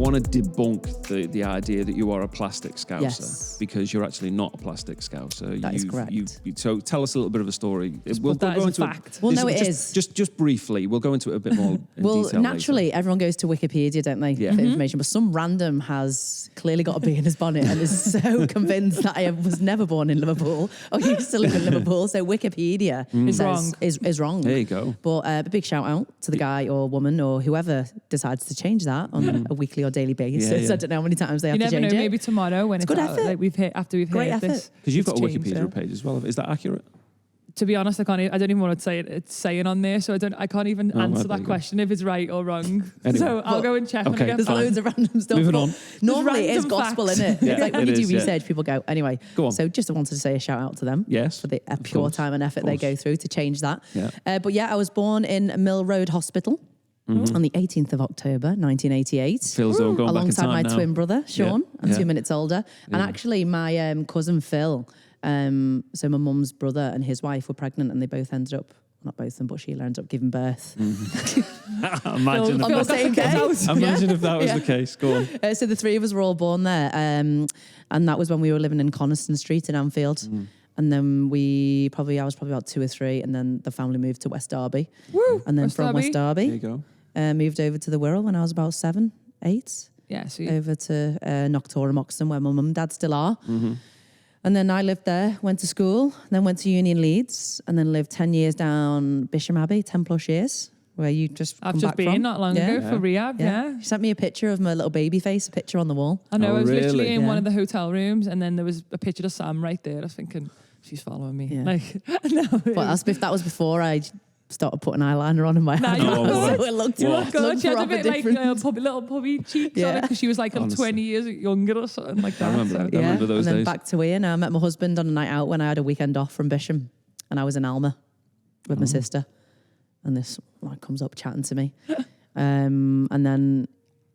want to debunk the idea that you are a plastic scouser, Yes. because you're actually not a plastic scouser. That is correct. So tell us a little bit of a story. We'll that go is a into fact. Well, no, it is. Just briefly. We'll go into it a bit more in Well, detail naturally, later. everyone goes to Wikipedia, don't they, Yeah. for information. But some random has clearly got a bee in his bonnet and is so convinced that I was never born in Liverpool or used to live in Liverpool. So Wikipedia is wrong. There you go. But a big shout out to the guy or woman or whoever decides to change that on a weekly or daily basis. Yeah, yeah. I don't know how many times they have You to never change know, it. maybe tomorrow when it's good out, effort. like after we've Great heard effort. this. Because you've got a it's changed, Wikipedia page as well. Is that accurate? To be honest, I don't even want to say it. It's saying on there, so I can't even answer there that you go. question if it's right or wrong. Anyway. So I'll go and check when I get There's back. loads of random stuff. Moving but on. Normally it is random gospel, facts. isn't it? Yeah, It's like when it you do is, research, people go, anyway. Go on. So just wanted to say a shout out to them. Yes, For the of pure course. time and effort they go through to change that. Yeah. But yeah, I was born in Mill Road Hospital on the 18th of October, 1988. Feels all going back in Alongside time my now. twin brother, Sean, and Yeah. 2 minutes older. And actually my cousin Phil, so my mum's brother and his wife were pregnant and they both ended up, not both of them, but Sheila ended up giving birth. Imagine On the same day. Imagine if that was the case. Go on. So the three of us were all born there. And that was when we were living in Coniston Street in Anfield. And then I was probably about 2 or 3, and then the family moved to West Derby. Woo! And then West from Derby. West Derby, There you go. moved over to the Wirral when I was about 7, 8. Yeah, so Over to Noctora Moxton, where my mum and dad still are. And then I lived there, went to school, then went to uni in Leeds, and then lived 10 years down Bisham Abbey, 10 plus years, where you just I've come just back been from. not long ago for rehab. Yeah. She sent me a picture of my little baby face, a picture on the wall. I know. Oh, I was literally really? in one of the hotel rooms, and then there was a picture of Sam right there. I was thinking, she's following me. Yeah. Like, no. But that was before I started putting eyeliner on in my hand. you look good. So it looked, You look good. looked She had a proper bit like different. little puppy cheeks on Yeah. it because she was like Honestly. 20 years younger or something like that. I remember so. that. I remember those and then days. back to here. Now I met my husband on a night out when I had a weekend off from Bisham, and I was in Alma with my sister, and this comes up chatting to me, and then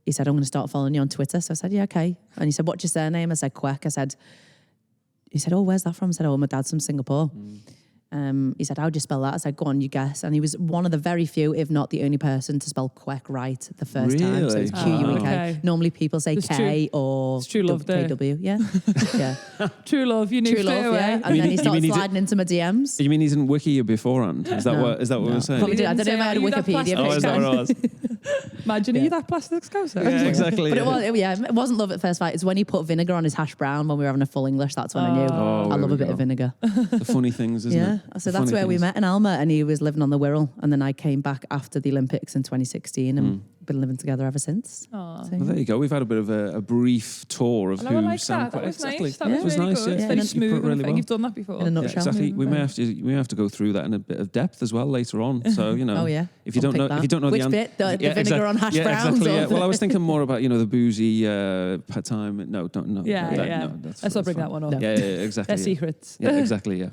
he said, "I'm going to start following you on Twitter." So I said, "Yeah, okay." And he said, "What's your surname?" I said, "Quek." He said, "Oh, where's that from?" I said, "Oh, my dad's from Singapore." He said, "How do you spell that?" I said, "Go on, you guess." And he was one of the very few, if not the only person to spell Quek right the first time. So it's Really? Q-U-E-K. Okay. Normally people say There's K or It's true love there. KW. Yeah. Yeah. True love, you knew True straight love, away. yeah. And mean- then he you started mean he's a- sliding into my DMs. You mean he's in Wiki you beforehand? Is that No. what we're saying? Probably did. I don't know if I had a Are you that Wikipedia plastic? Oh, page. is that what it was? Imagine, are you that plastic scouser? Yeah, exactly. But it wasn't love at first sight. It's when he put vinegar on his hash brown when we were having a full English. That's when I knew. Oh, I love there a bit we of go. vinegar. The funny things, isn't Yeah. it? So The that's funny where we things. met in Alma, and he was living on the Wirral. And then I came back after the Olympics in 2016 and been living together ever since. Aw. So, Well, there you go. We've had a bit of a brief tour of I who like Sam that. That Quek- was exactly. nice. That Yeah. was really nice. good. Yeah. It's Yeah, very and smooth. you put and really everything. well. You've done that before. In a Yeah, nutshell. exactly. We may have to go through that in a bit of depth as well later on. So Oh yeah. if you don't know, Unpick if you don't know which the bit, the vinegar exactly. on hash yeah, browns. exactly. or- Yeah. Well, I was thinking more about the boozy time. No, don't. No, Yeah, that, yeah. No, that's Let's not bring fine. that one up. Yeah, exactly. They're yeah. secrets. Yeah, exactly. Yeah.